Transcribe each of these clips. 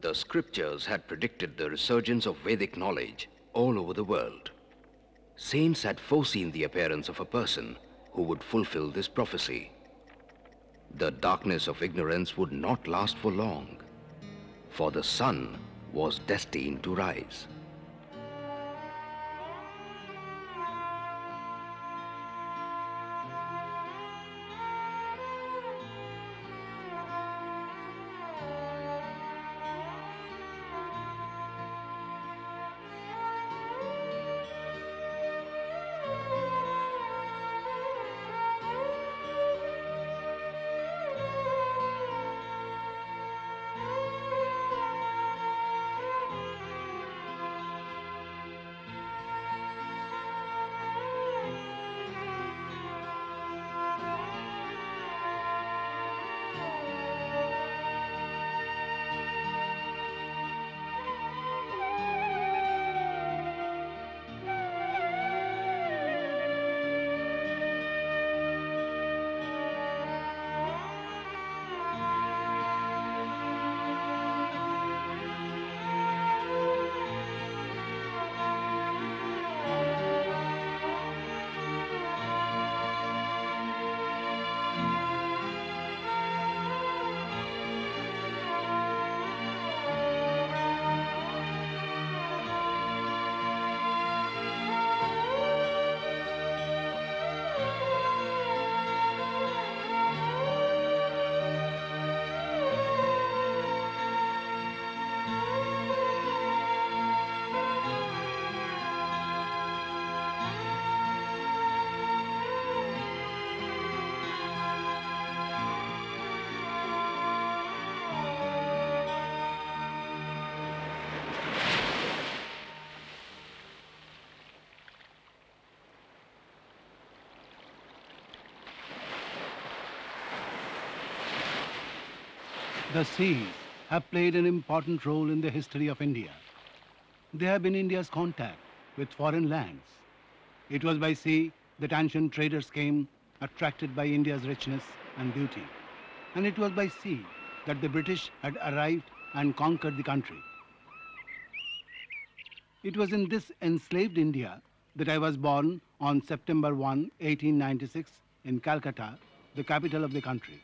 The scriptures had predicted the resurgence of Vedic knowledge all over the world. Saints had foreseen the appearance of a person who would fulfill this prophecy. The darkness of ignorance would not last for long, for the sun was destined to rise. The seas have played an important role in the history of India. They have been India's contact with foreign lands. It was by sea that ancient traders came, attracted by India's richness and beauty. And it was by sea that the British had arrived and conquered the country. It was in this enslaved India that I was born on September 1, 1896 in Calcutta, the capital of the country.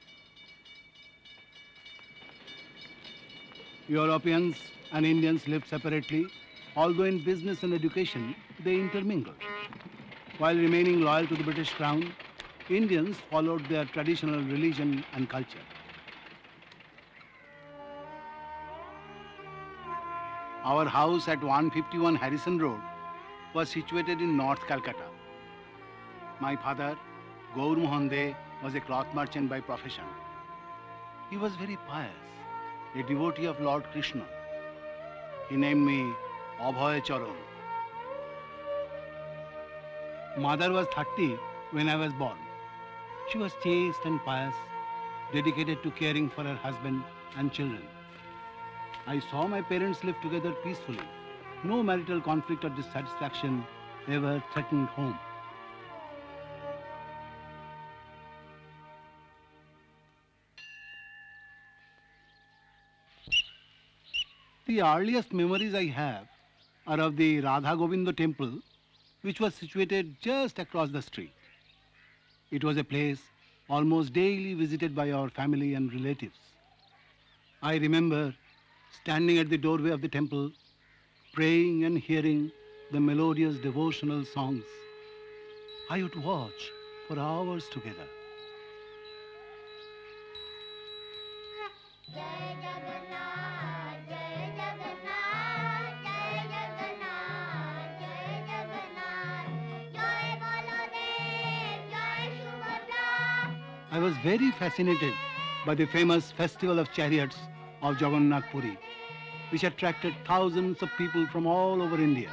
Europeans and Indians lived separately, although in business and education they intermingled. While remaining loyal to the British Crown, Indians followed their traditional religion and culture. Our house at 151 Harrison Road was situated in North Calcutta. My father, Gaur Mohan De, was a cloth merchant by profession. He was very pious, a devotee of Lord Krishna. He named me Abhay Charan. Mother was 30 when I was born. She was chaste and pious, dedicated to caring for her husband and children. I saw my parents live together peacefully. No marital conflict or dissatisfaction ever threatened home. The earliest memories I have are of the Radha Govinda temple, which was situated just across the street. It was a place almost daily visited by our family and relatives. I remember standing at the doorway of the temple, praying and hearing the melodious devotional songs. I would watch for hours together. I was very fascinated by the famous Festival of Chariots of Jagannath Puri, which attracted thousands of people from all over India.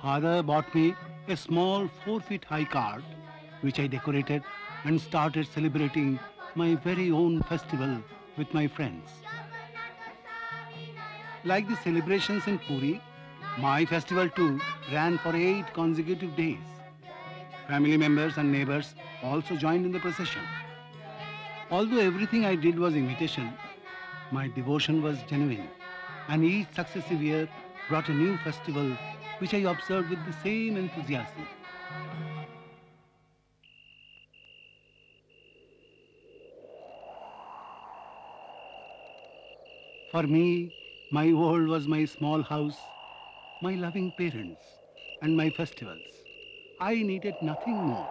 Father bought me a small 4-feet high cart, which I decorated and started celebrating my very own festival with my friends. Like the celebrations in Puri, my festival too ran for 8 consecutive days. Family members and neighbors also joined in the procession. Although everything I did was imitation, My devotion was genuine, and each successive year brought a new festival which I observed with the same enthusiasm. For me, my world was my small house, my loving parents, and my festivals. I needed nothing more.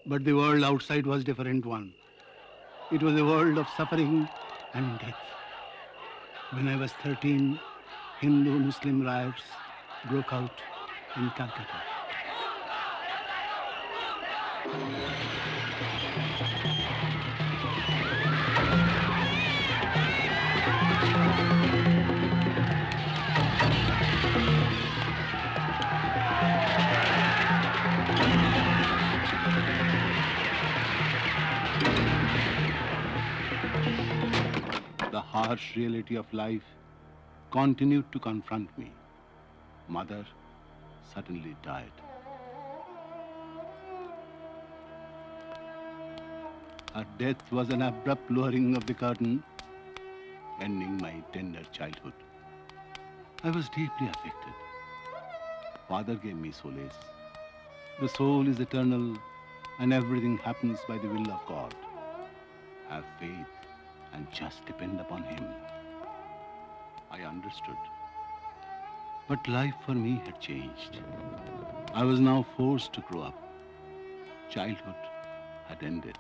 But the world outside was a different one. It was a world of suffering and death. When I was 13, Hindu-Muslim riots broke out in Calcutta. The harsh reality of life continued to confront me. Mother suddenly died. Her death was an abrupt lowering of the curtain, ending my tender childhood. I was deeply affected. Father gave me solace. The soul is eternal and everything happens by the will of God. Have faith and just depend upon Him. I understood. But life for me had changed. I was now forced to grow up. Childhood had ended.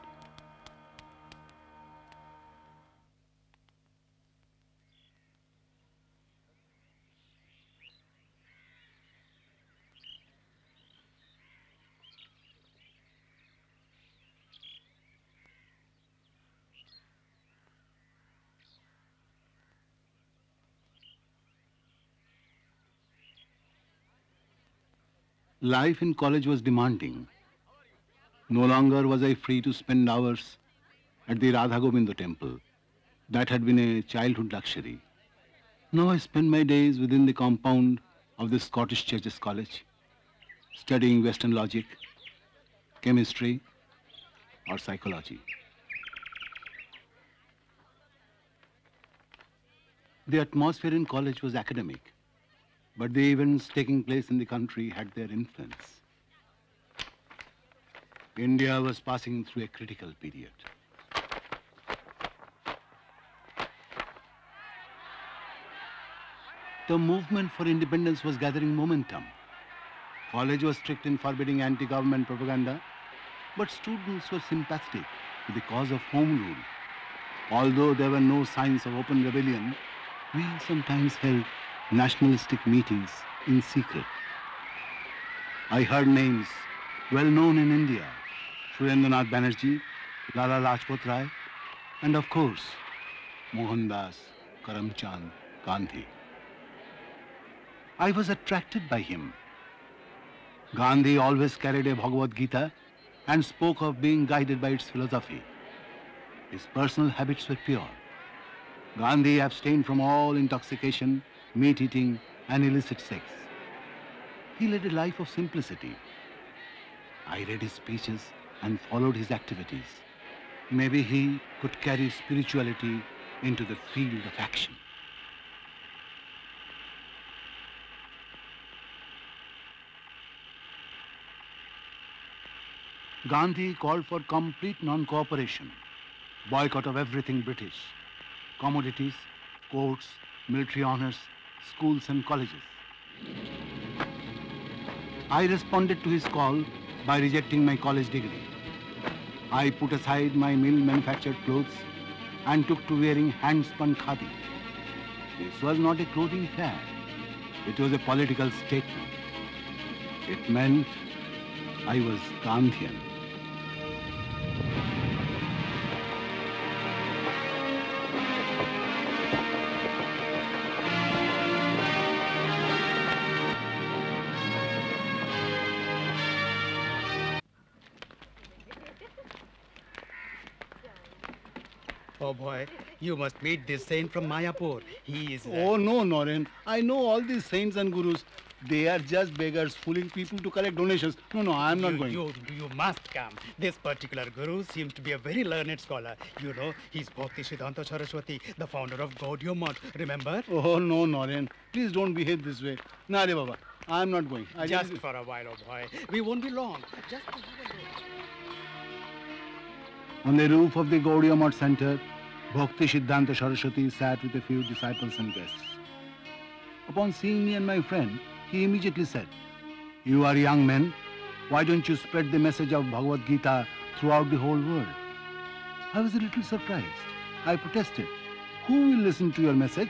Life in college was demanding. No longer was I free to spend hours at the Radha Govinda temple. That had been a childhood luxury. Now I spend my days within the compound of the Scottish Churches College, studying Western logic, chemistry, or psychology. The atmosphere in college was academic, but the events taking place in the country had their influence. India was passing through a critical period. The movement for independence was gathering momentum. College was strict in forbidding anti-government propaganda, but students were sympathetic to the cause of home rule. Although there were no signs of open rebellion, we sometimes held nationalistic meetings in secret. I heard names well known in India: Surendranath Banerjee, Lala Lajpat Rai, and of course, Mohandas Karamchand Gandhi. I was attracted by him. Gandhi always carried a Bhagavad Gita and spoke of being guided by its philosophy. His personal habits were pure. Gandhi abstained from all intoxication, meat eating, and illicit sex. He led a life of simplicity. I read his speeches and followed his activities. Maybe he could carry spirituality into the field of action. Gandhi called for complete non-cooperation, boycott of everything British, commodities, courts, military honors, schools and colleges. I responded to his call by rejecting my college degree. I put aside my mill-manufactured clothes and took to wearing hand-spun khadi. This was not a clothing fad. It was a political statement. It meant I was Gandhian. Oh boy, you must meet this saint from Mayapur. He is... Oh no, Noren. I know all these saints and gurus, They are just beggars fooling people to collect donations. No, I'm not going. You must come. This particular guru seems to be a very learned scholar. You know, he's Bhakti Siddhanta Saraswati, the founder of Gaudiya Math. Remember? Oh, no, Naren. Please don't behave this way. Nare Baba, I'm not going. Just for a while, oh boy. We won't be long. Just to have a look. On the roof of the Gaudiya Math Center, Bhakti Siddhanta Saraswati sat with a few disciples and guests. Upon seeing me and my friend, he immediately said, "You are young men. Why don't you spread the message of Bhagavad Gita throughout the whole world?" I was a little surprised. I protested. Who will listen to your message?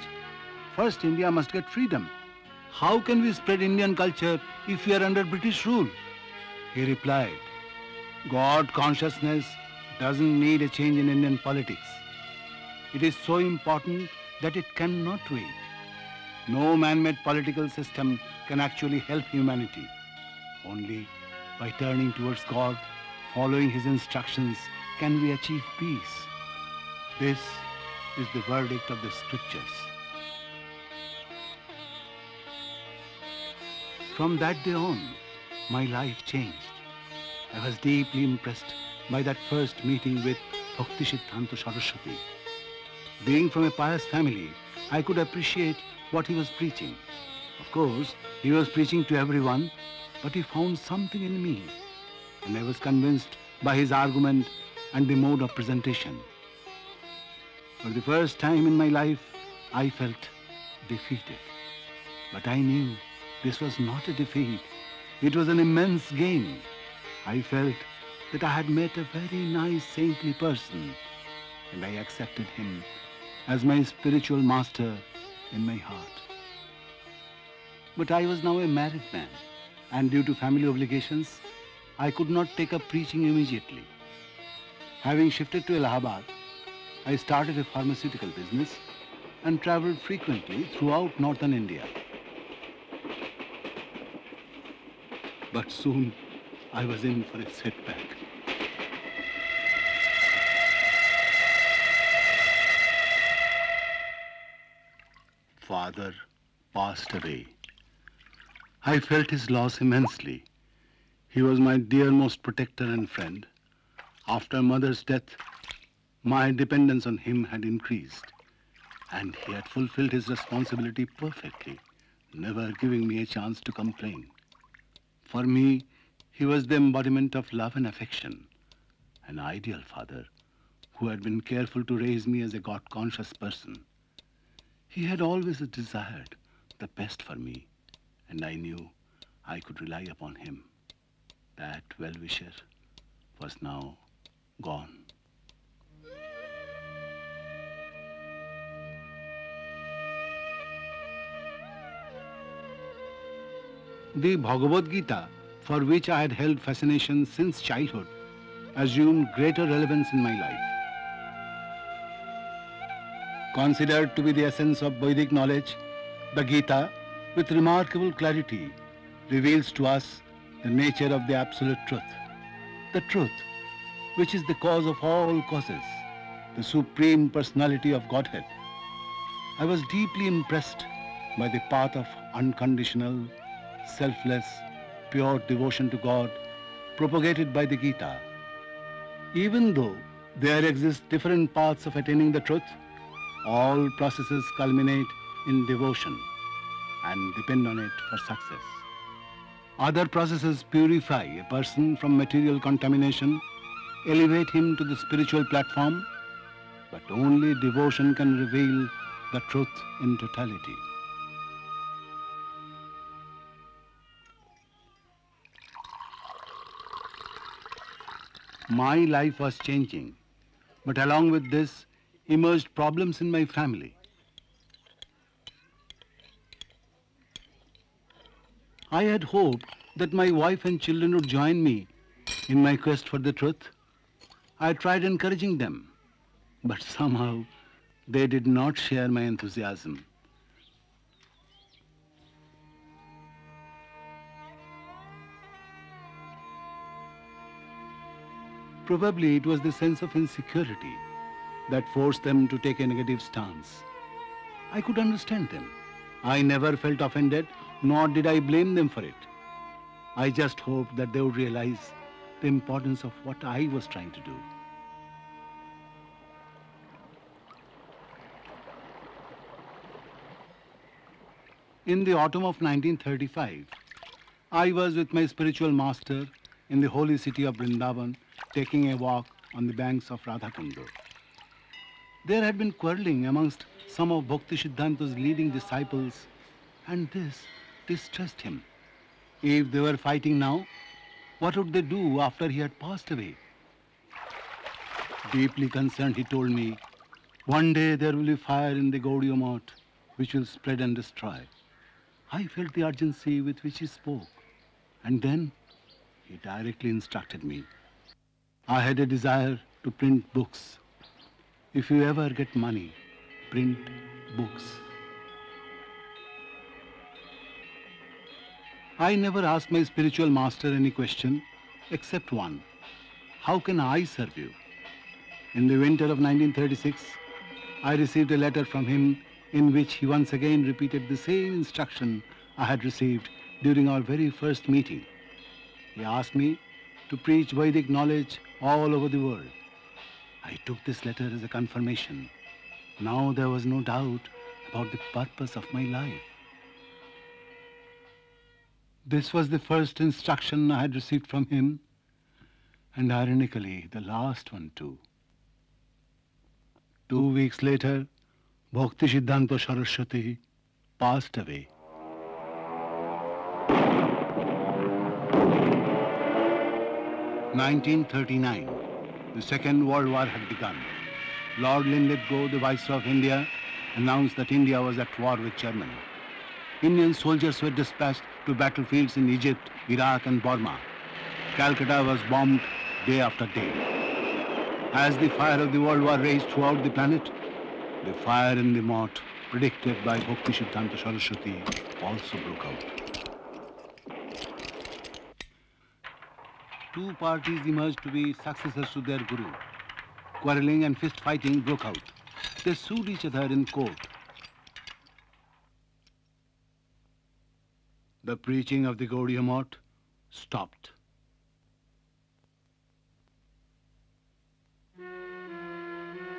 First, India must get freedom. How can we spread Indian culture if we are under British rule? He replied, God consciousness doesn't need a change in Indian politics. It is so important that it cannot wait. No man-made political system can actually help humanity. Only by turning towards God, following His instructions, can we achieve peace. This is the verdict of the scriptures. From that day on, my life changed. I was deeply impressed by that first meeting with Bhakti Siddhanta Saraswati. Being from a pious family, I could appreciate what he was preaching. Of course, he was preaching to everyone, but he found something in me, and I was convinced by his argument and the mode of presentation. For the first time in my life, I felt defeated. But I knew this was not a defeat. It was an immense gain. I felt that I had met a very nice, saintly person, and I accepted him as my spiritual master in my heart. But I was now a married man, and due to family obligations, I could not take up preaching immediately. Having shifted to Allahabad, I started a pharmaceutical business and traveled frequently throughout northern India. But soon, I was in for a setback. Father passed away. I felt his loss immensely. He was my dearmost protector and friend. After mother's death, my dependence on him had increased, and he had fulfilled his responsibility perfectly, never giving me a chance to complain. For me, he was the embodiment of love and affection, an ideal father who had been careful to raise me as a God-conscious person. He had always desired the best for me, and I knew I could rely upon him. That well-wisher was now gone. The Bhagavad Gita, for which I had held fascination since childhood, assumed greater relevance in my life. Considered to be the essence of Vedic knowledge, the Gita, with remarkable clarity, reveals to us the nature of the absolute truth. The truth, which is the cause of all causes, the supreme personality of Godhead. I was deeply impressed by the path of unconditional, selfless, pure devotion to God propagated by the Gita. Even though there exist different paths of attaining the truth, all processes culminate in devotion and depend on it for success. Other processes purify a person from material contamination, elevate him to the spiritual platform, but only devotion can reveal the truth in totality. My life was changing, but along with this emerged problems in my family. I had hoped that my wife and children would join me in my quest for the truth. I tried encouraging them, but somehow they did not share my enthusiasm. Probably it was the sense of insecurity that forced them to take a negative stance. I could understand them. I never felt offended nor did I blame them for it. I just hoped that they would realize the importance of what I was trying to do. In the autumn of 1935, I was with my spiritual master in the holy city of Vrindavan, taking a walk on the banks of Radhakunda. There had been quarreling amongst some of Bhakti Siddhanta's leading disciples, and this distressed him. If they were fighting now, what would they do after he had passed away? Deeply concerned, he told me, one day there will be fire in the Gaudiya Math, which will spread and destroy. I felt the urgency with which he spoke, and then he directly instructed me. I had a desire to print books. If you ever get money, print books. I never asked my spiritual master any question except one. How can I serve you? In the winter of 1936, I received a letter from him in which he once again repeated the same instruction I had received during our very first meeting. He asked me to preach Vedic knowledge all over the world. I took this letter as a confirmation. Now there was no doubt about the purpose of my life. This was the first instruction I had received from him, and ironically, the last one too. 2 weeks later, Bhakti Siddhanta Saraswati passed away. In 1939, the Second World War had begun. Lord Linlithgow, the Viceroy of India, announced that India was at war with Germany. Indian soldiers were dispatched to battlefields in Egypt, Iraq and Burma. Calcutta was bombed day after day. As the fire of the World War raged throughout the planet, the fire in the moth predicted by Bhakti Siddhanta Saraswati also broke out. Two parties emerged to be successors to their guru. Quarreling and fist fighting broke out. They sued each other in court. The preaching of the Gaudiya Math stopped.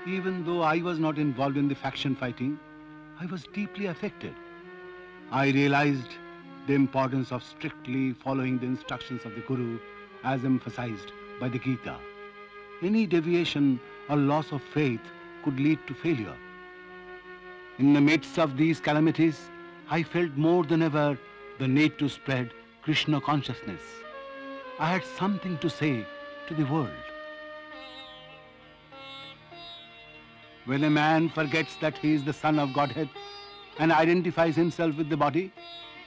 Even though I was not involved in the faction fighting, I was deeply affected. I realized the importance of strictly following the instructions of the Guru as emphasized by the Gita. Any deviation or loss of faith could lead to failure. In the midst of these calamities, I felt more than ever the need to spread Krishna consciousness. I had something to say to the world. When a man forgets that he is the son of Godhead and identifies himself with the body,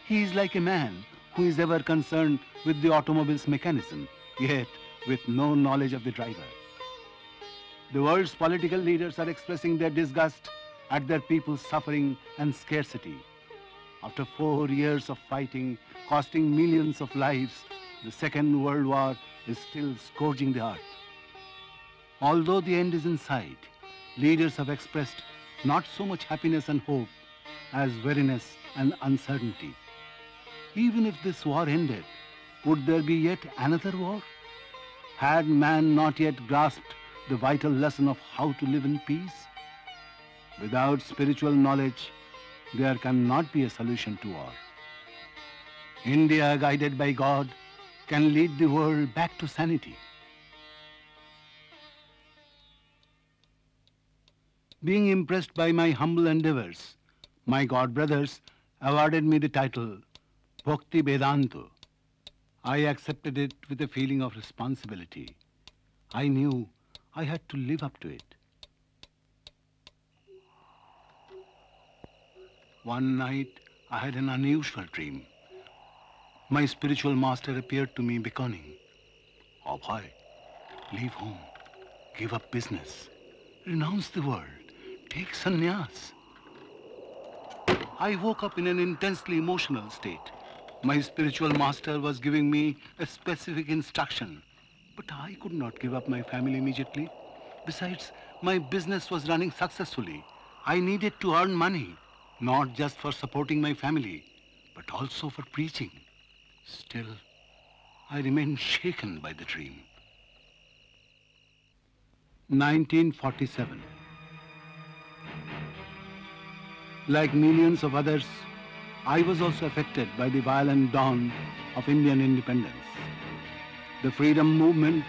he is like a man who is ever concerned with the automobile's mechanism, yet with no knowledge of the driver. The world's political leaders are expressing their disgust at their people's suffering and scarcity. After 4 years of fighting, costing millions of lives, the Second World War is still scourging the earth. Although the end is in sight, leaders have expressed not so much happiness and hope as weariness and uncertainty. Even if this war ended, would there be yet another war? Had man not yet grasped the vital lesson of how to live in peace? Without spiritual knowledge, there cannot be a solution to war. India, guided by God, can lead the world back to sanity. Being impressed by my humble endeavors, my God brothers awarded me the title Bhakti Vedanta. I accepted it with a feeling of responsibility. I knew I had to live up to it. One night, I had an unusual dream. My spiritual master appeared to me beckoning. Abhay, leave home, give up business, renounce the world, take sannyas. I woke up in an intensely emotional state. My spiritual master was giving me a specific instruction, but I could not give up my family immediately. Besides, my business was running successfully. I needed to earn money, not just for supporting my family, but also for preaching. Still, I remained shaken by the dream. 1947. Like millions of others, I was also affected by the violent dawn of Indian independence. The freedom movement,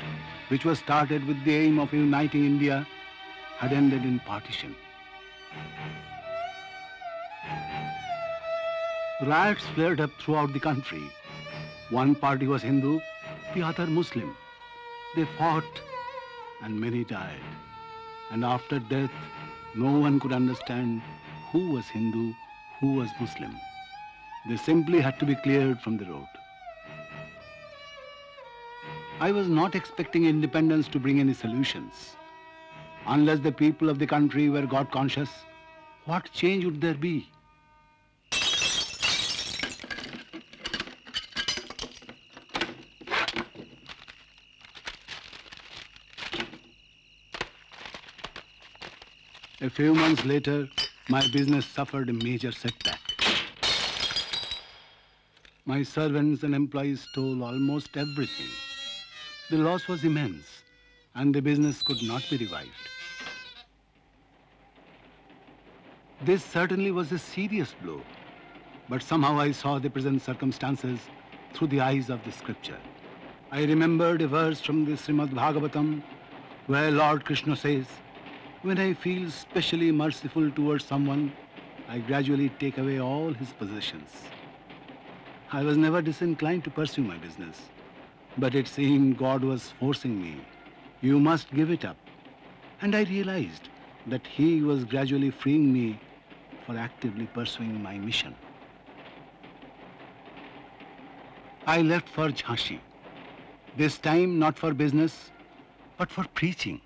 which was started with the aim of uniting India, had ended in partition. Riots flared up throughout the country. One party was Hindu, the other Muslim. They fought and many died. And after death, no one could understand who was Hindu, who was Muslim. They simply had to be cleared from the road. I was not expecting independence to bring any solutions. Unless the people of the country were God conscious, what change would there be? A few months later, my business suffered a major setback. My servants and employees stole almost everything. The loss was immense, and the business could not be revived. This certainly was a serious blow, but somehow I saw the present circumstances through the eyes of the scripture. I remembered a verse from the Srimad Bhagavatam, where Lord Krishna says, "When I feel specially merciful towards someone, I gradually take away all his possessions." I was never disinclined to pursue my business, but it seemed God was forcing me. You must give it up. And I realized that He was gradually freeing me for actively pursuing my mission. I left for Jhansi. This time not for business, but for preaching.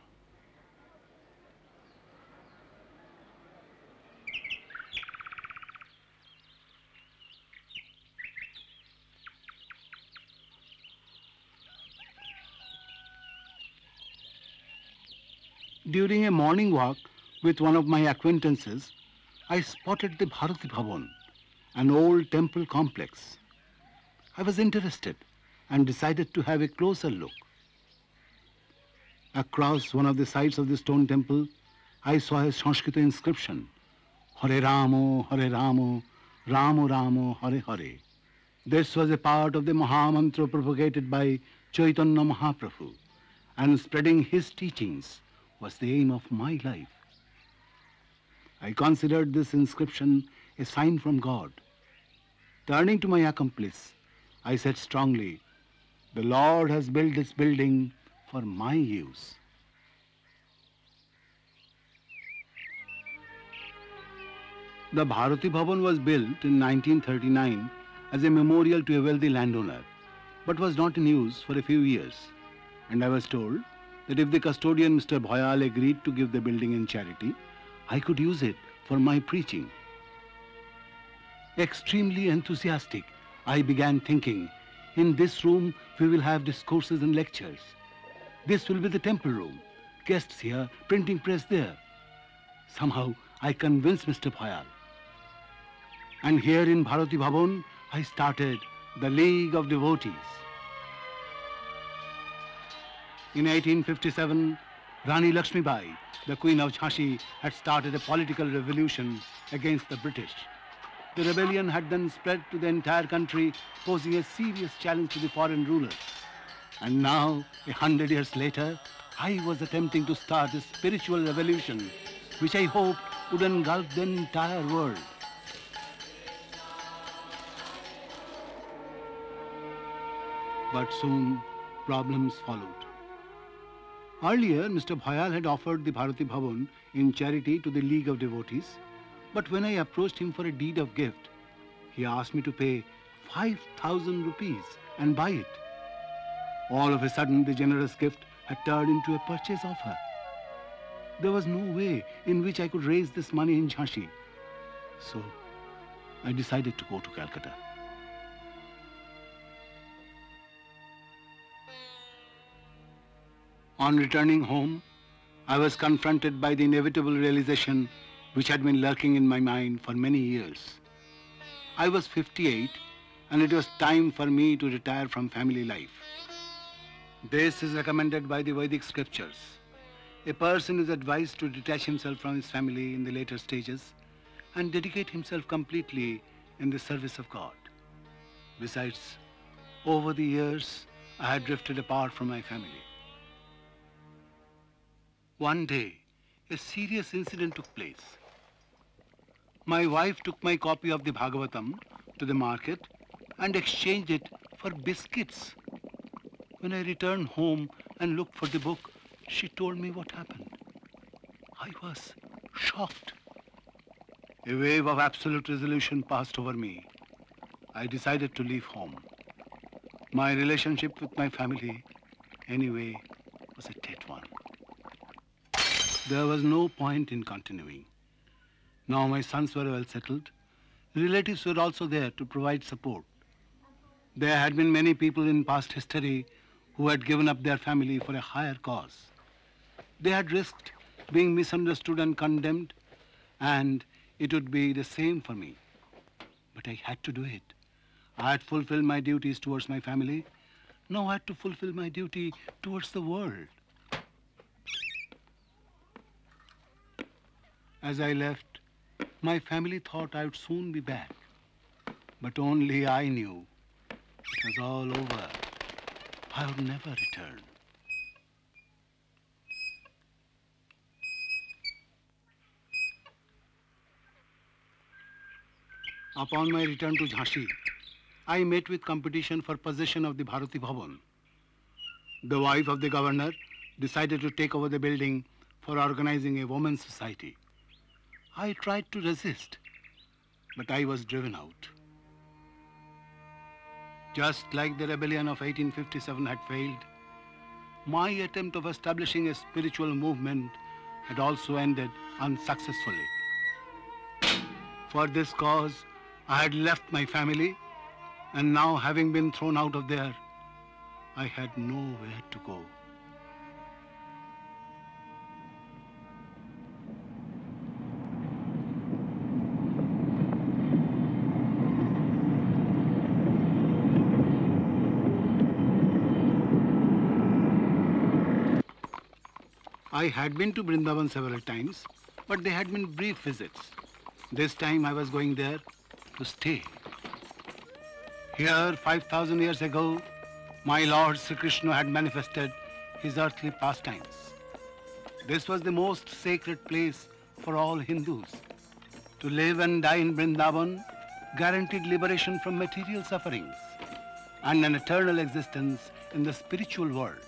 During a morning walk with one of my acquaintances, I spotted the Bharati Bhavan, an old temple complex. I was interested and decided to have a closer look. Across one of the sides of the stone temple, I saw a Sanskrit inscription, Hare Ramo, Ramo Ramo, Hare Hare. This was a part of the Mahamantra propagated by Chaitanya Mahaprabhu, and spreading his teachings was the aim of my life. I considered this inscription a sign from God. Turning to my accomplice, I said strongly, "The Lord has built this building for my use." The Bharati Bhavan was built in 1939 as a memorial to a wealthy landowner, but was not in use for a few years. And I was told that if the custodian, Mr. Bhoyal, agreed to give the building in charity, I could use it for my preaching. Extremely enthusiastic, I began thinking, in this room we will have discourses and lectures. This will be the temple room. Guests here, printing press there. Somehow I convinced Mr. Bhoyal. And here in Bharati Bhavan, I started the League of Devotees. In 1857, Rani Lakshmibai, the Queen of Jhansi, had started a political revolution against the British. The rebellion had then spread to the entire country, posing a serious challenge to the foreign rulers. And now, 100 years later, I was attempting to start a spiritual revolution, which I hoped would engulf the entire world. But soon, problems followed. Earlier, Mr. Bhoyal had offered the Bharati Bhavan in charity to the League of Devotees, but when I approached him for a deed of gift, he asked me to pay 5,000 rupees and buy it. All of a sudden, the generous gift had turned into a purchase offer. There was no way in which I could raise this money in Jhansi. So, I decided to go to Calcutta. On returning home, I was confronted by the inevitable realization which had been lurking in my mind for many years. I was 58 and it was time for me to retire from family life. This is recommended by the Vedic scriptures. A person is advised to detach himself from his family in the later stages and dedicate himself completely in the service of God. Besides, over the years, I had drifted apart from my family. One day, a serious incident took place. My wife took my copy of the Bhagavatam to the market and exchanged it for biscuits. When I returned home and looked for the book, she told me what happened. I was shocked. A wave of absolute resolution passed over me. I decided to leave home. My relationship with my family, anyway, was a dead one. There was no point in continuing. Now my sons were well settled. Relatives were also there to provide support. There had been many people in past history who had given up their family for a higher cause. They had risked being misunderstood and condemned, and it would be the same for me. But I had to do it. I had fulfilled my duties towards my family. Now I had to fulfill my duty towards the world. As I left, my family thought I would soon be back. But only I knew it was all over. I would never return. Upon my return to Jhansi, I met with competition for possession of the Bharati Bhavan. The wife of the governor decided to take over the building for organizing a women's society. I tried to resist, but I was driven out. Just like the rebellion of 1857 had failed, my attempt of establishing a spiritual movement had also ended unsuccessfully. For this cause, I had left my family, and now having been thrown out of there, I had nowhere to go. I had been to Vrindavan several times, but they had been brief visits. This time I was going there to stay. Here, 5,000 years ago, my Lord Sri Krishna had manifested his earthly pastimes. This was the most sacred place for all Hindus. To live and die in Vrindavan guaranteed liberation from material sufferings and an eternal existence in the spiritual world.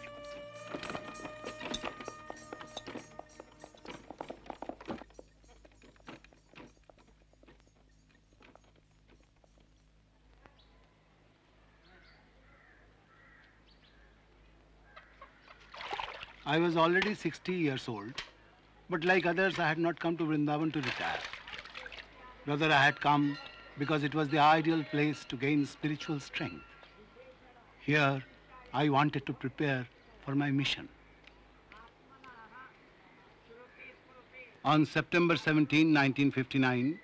I was already 60 years old, but like others, I had not come to Vrindavan to retire. Rather, I had come because it was the ideal place to gain spiritual strength. Here, I wanted to prepare for my mission. On September 17, 1959,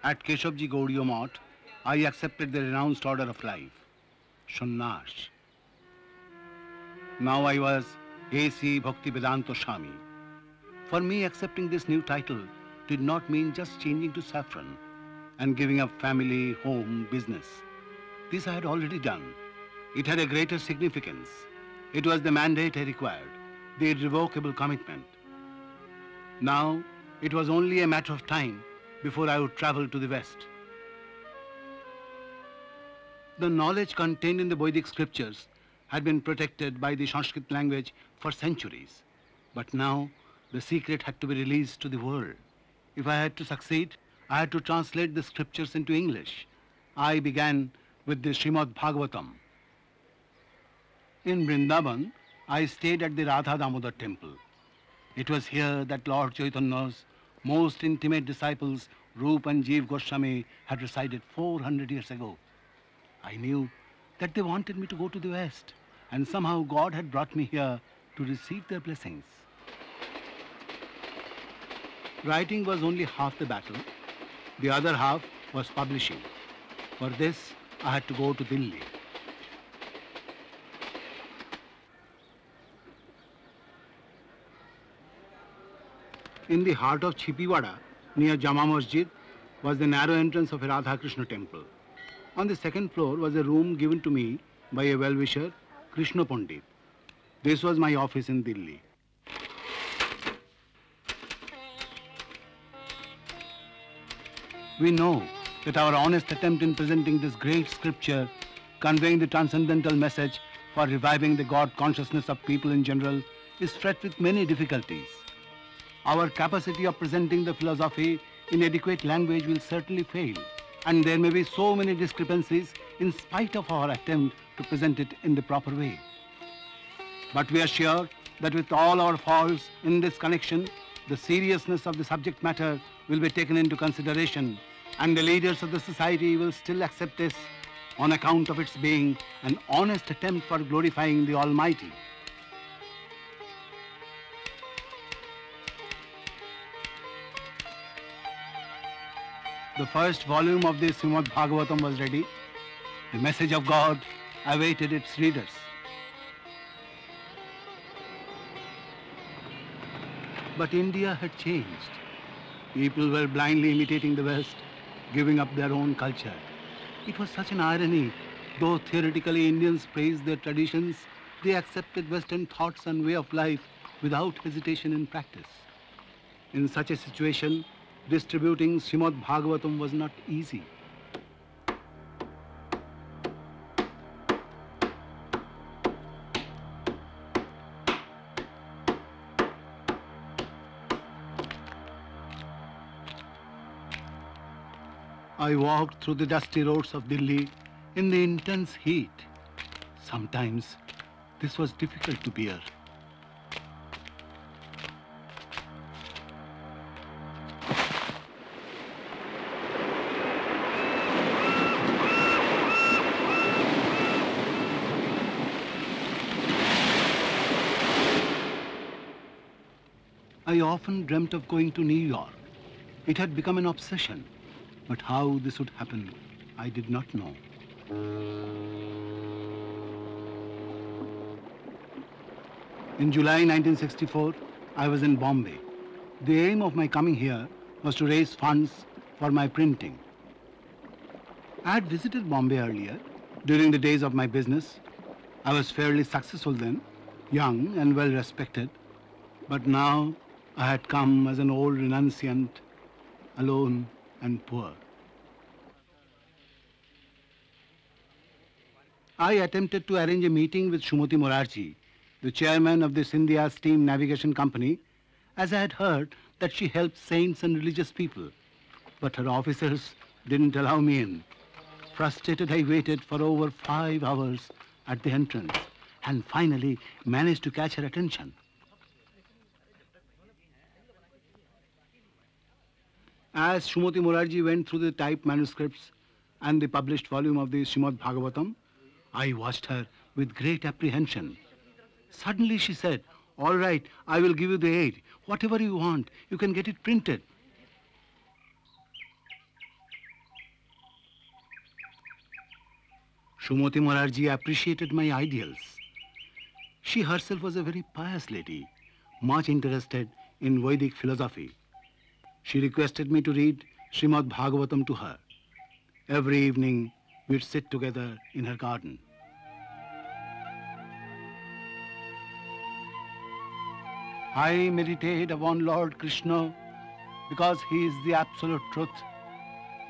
at Keshavji Gaudiya Math, I accepted the renounced order of life, Sannyas. Now I was A.C. Bhaktivedanta Swami. For me, accepting this new title did not mean just changing to saffron and giving up family, home, business. This I had already done. It had a greater significance. It was the mandate I required, the irrevocable commitment. Now, it was only a matter of time before I would travel to the West. The knowledge contained in the Vedic scriptures had been protected by the Sanskrit language for centuries. But now, the secret had to be released to the world. If I had to succeed, I had to translate the scriptures into English. I began with the Srimad Bhagavatam. In Vrindavan, I stayed at the Radha Damodar temple. It was here that Lord Chaitanya's most intimate disciples, Rup and Jeev Goswami, had resided 400 years ago. I knew that they wanted me to go to the West, and somehow God had brought me here to receive their blessings. Writing was only half the battle. The other half was publishing. For this, I had to go to Delhi. In the heart of Chipiwada, near Jama Masjid, was the narrow entrance of a Radha Krishna temple. On the second floor was a room given to me by a well-wisher, Krishna Pandit. This was my office in Delhi. We know that our honest attempt in presenting this great scripture, conveying the transcendental message for reviving the God consciousness of people in general, is fraught with many difficulties. Our capacity of presenting the philosophy in adequate language will certainly fail, and there may be so many discrepancies in spite of our attempt to present it in the proper way. But we are sure that with all our faults in this connection, the seriousness of the subject matter will be taken into consideration, and the leaders of the society will still accept this on account of its being an honest attempt for glorifying the Almighty. The first volume of the Srimad Bhagavatam was ready. The message of God awaited its readers. But India had changed. People were blindly imitating the West, giving up their own culture. It was such an irony. Though theoretically Indians praised their traditions, they accepted Western thoughts and way of life without hesitation in practice. In such a situation, distributing Srimad Bhagavatam was not easy. I walked through the dusty roads of Delhi in the intense heat. Sometimes this was difficult to bear. I often dreamt of going to New York. It had become an obsession. But how this would happen, I did not know. In July 1964, I was in Bombay. The aim of my coming here was to raise funds for my printing. I had visited Bombay earlier, during the days of my business. I was fairly successful then, young and well respected. But now I had come as an old renunciant, alone and poor. I attempted to arrange a meeting with Shumati Morarji, the chairman of the Scindia Steam Navigation Company, as I had heard that she helped saints and religious people. But her officers didn't allow me in. Frustrated, I waited for over 5 hours at the entrance and finally managed to catch her attention. As Shumati Morarji went through the typed manuscripts and the published volume of the Srimad Bhagavatam, I watched her with great apprehension. Suddenly she said, "All right, I will give you the aid. Whatever you want, you can get it printed." Shumati Morarji appreciated my ideals. She herself was a very pious lady, much interested in Vedic philosophy. She requested me to read Srimad Bhagavatam to her. Every evening, we'd sit together in her garden. I meditate upon Lord Krishna because he is the absolute truth,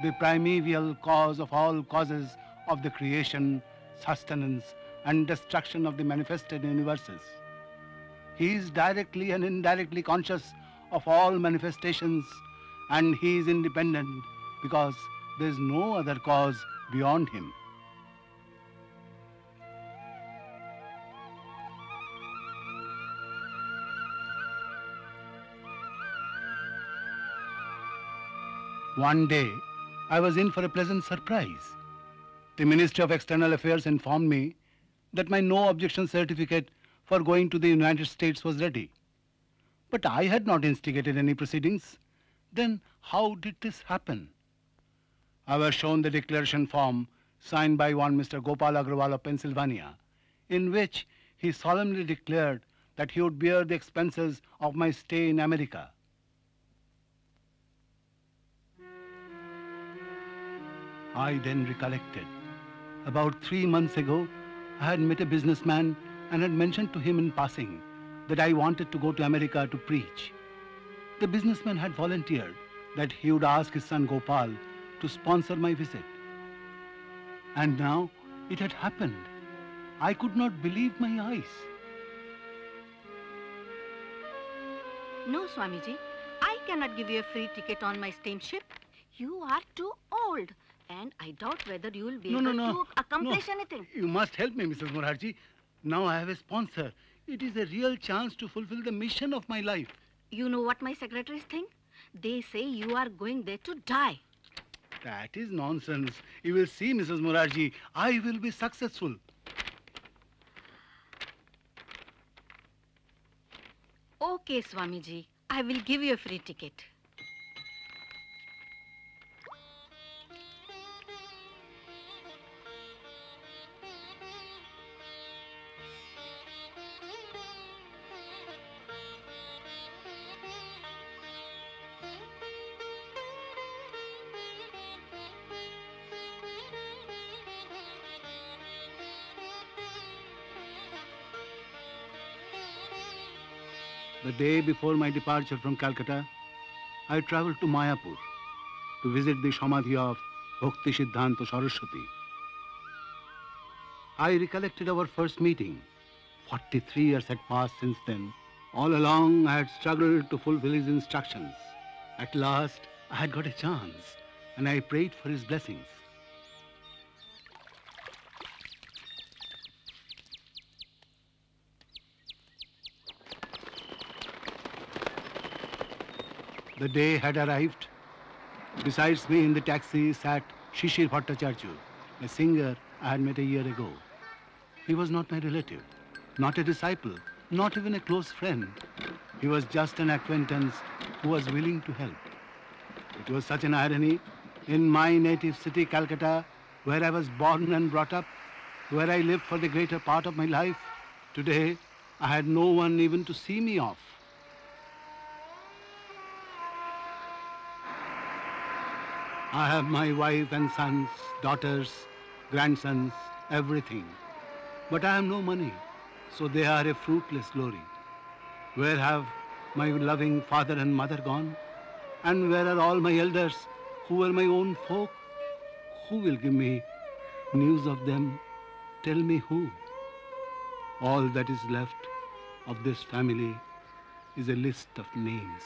the primeval cause of all causes of the creation, sustenance, and destruction of the manifested universes. He is directly and indirectly conscious of all manifestations, and he is independent because there is no other cause beyond him. One day, I was in for a pleasant surprise. The Ministry of External Affairs informed me that my no objection certificate for going to the United States was ready. But I had not instigated any proceedings. Then how did this happen? I was shown the declaration form signed by one Mr. Gopal Agrawal of Pennsylvania, in which he solemnly declared that he would bear the expenses of my stay in America. I then recollected. About 3 months ago, I had met a businessman and had mentioned to him in passing that I wanted to go to America to preach. The businessman had volunteered that he would ask his son Gopal to sponsor my visit. And now it had happened. I could not believe my eyes. No, Swamiji. I cannot give you a free ticket on my steamship. You are too old. And I doubt whether you will be able to accomplish anything. You must help me, Mrs. Morarji. Now I have a sponsor. It is a real chance to fulfill the mission of my life. You know what my secretaries think? They say you are going there to die. That is nonsense. You will see, Mrs. Morarji. I will be successful. Okay, Swamiji. I will give you a free ticket. The day before my departure from Calcutta, I traveled to Mayapur to visit the Samadhi of Bhakti Siddhanta Saraswati. I recollected our first meeting. 43 years had passed since then. All along, I had struggled to fulfill his instructions. At last, I had got a chance, and I prayed for his blessings. The day had arrived. Besides me in the taxi sat Shishir Bhattacharya, a singer I had met a year ago. He was not my relative, not a disciple, not even a close friend. He was just an acquaintance who was willing to help. It was such an irony. In my native city, Calcutta, where I was born and brought up, where I lived for the greater part of my life, today I had no one even to see me off. I have my wife and sons, daughters, grandsons, everything. But I have no money, so they are a fruitless glory. Where have my loving father and mother gone? And where are all my elders who were my own folk? Who will give me news of them? Tell me who. All that is left of this family is a list of names.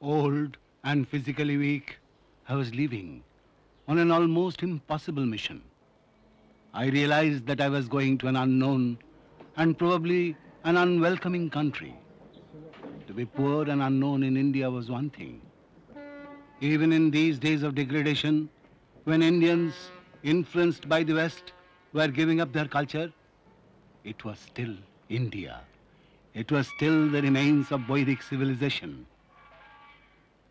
Old and physically weak, I was leaving on an almost impossible mission. I realized that I was going to an unknown and probably an unwelcoming country. To be poor and unknown in India was one thing. Even in these days of degradation, when Indians, influenced by the West, were giving up their culture, it was still India. It was still the remains of Vedic civilization.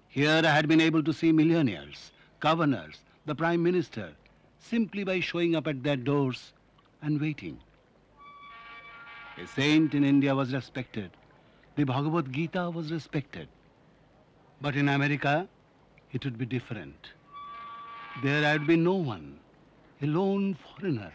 Here I had been able to see millionaires, governors, the Prime Minister, simply by showing up at their doors and waiting. A saint in India was respected. The Bhagavad Gita was respected. But in America, it would be different. There had been no one, a lone foreigner.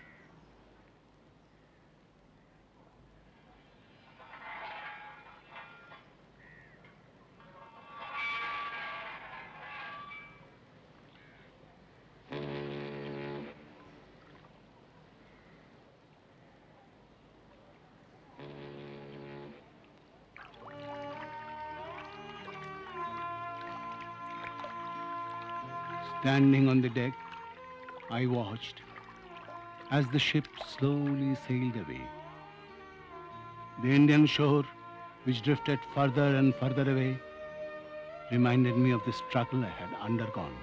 Standing on the deck, I watched as the ship slowly sailed away. The Indian shore, which drifted further and further away, reminded me of the struggle I had undergone.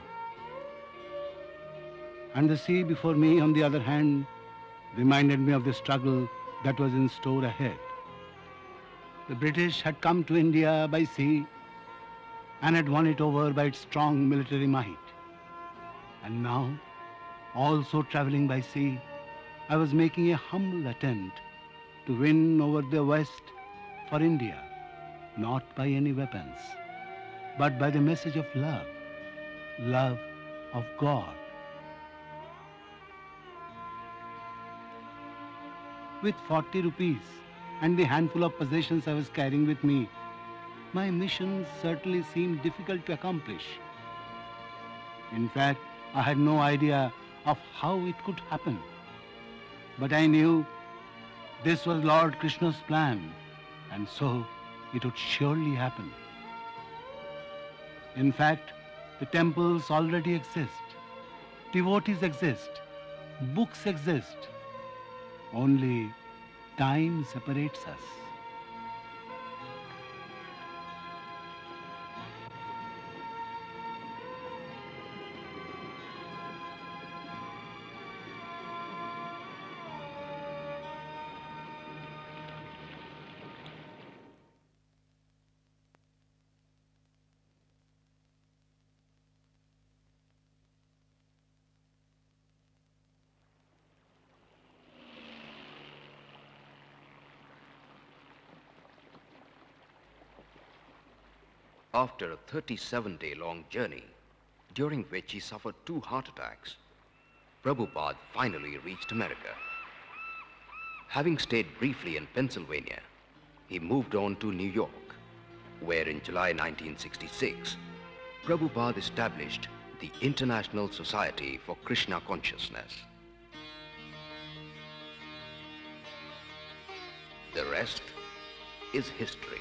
And the sea before me, on the other hand, reminded me of the struggle that was in store ahead. The British had come to India by sea and had won it over by its strong military might. And now, also traveling by sea, I was making a humble attempt to win over the West for India, not by any weapons, but by the message of love, love of God. With 40 rupees and the handful of possessions I was carrying with me, my mission certainly seemed difficult to accomplish. In fact, I had no idea of how it could happen. But I knew this was Lord Krishna's plan, and so it would surely happen. In fact, the temples already exist, devotees exist, books exist. Only time separates us. After a 37-day-long journey, during which he suffered 2 heart attacks, Prabhupada finally reached America. Having stayed briefly in Pennsylvania, he moved on to New York, where in July 1966, Prabhupada established the International Society for Krishna Consciousness. The rest is history.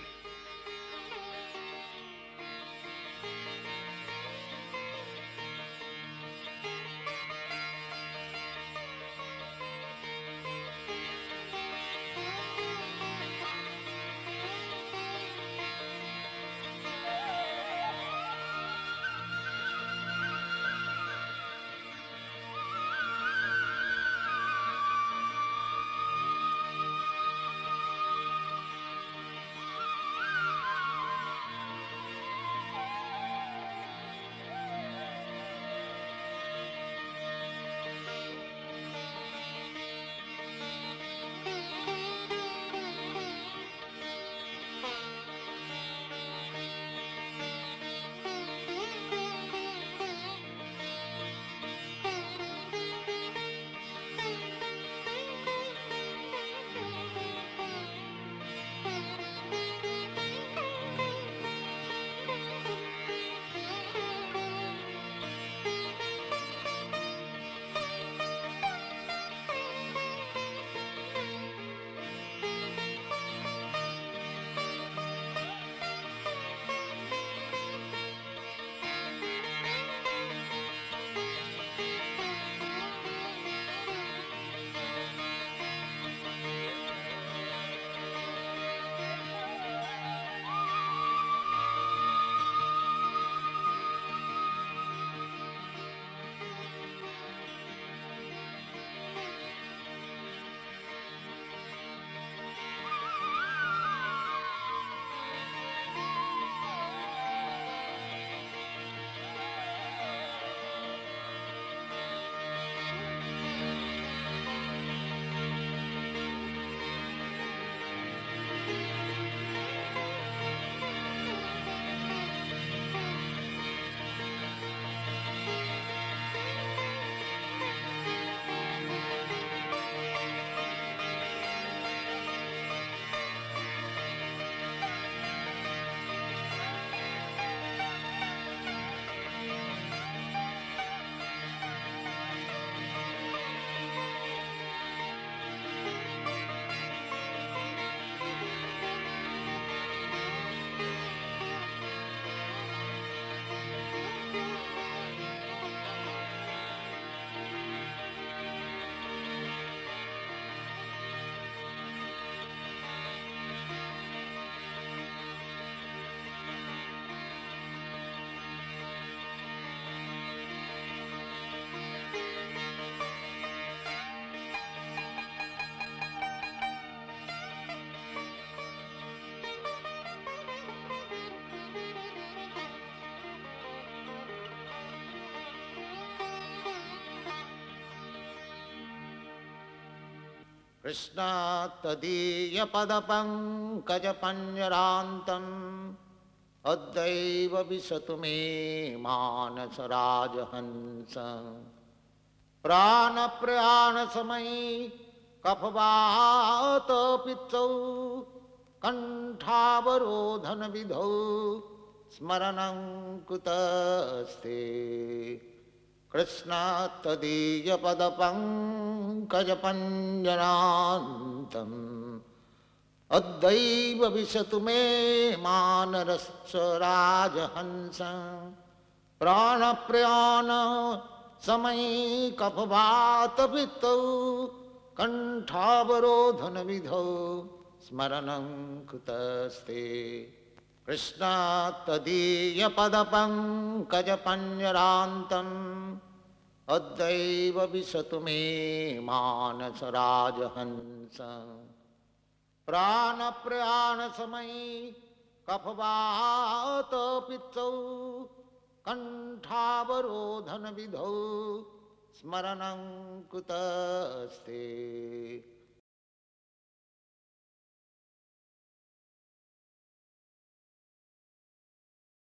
Krishna तदीय पदपङ्कजपञ्जरान्तम् अद्यैव विशतु मे मानसराजहंस प्राणप्रयाणसमये कफवातपित्तौ कण्ठावरोधनविधौ स्मरणं कुतस्ते कृष्ण तदीयपदपङ्कजपञ्जनान्तम् अद्यैव विशतु मे मानरश्च राजहंस प्राणप्रयाण समये कफवातपित्तौ कण्ठावरोधनविधौ स्मरणं कुतस्ते कृष्ण तदीयपदपङ्कजपञ्जरान्तम् अद्यैव विशतु मे मानसराजहंस प्राणप्रयाणसमये कफवातपित्तौ कण्ठावरोधनविधौ स्मरणं कुतस्ते।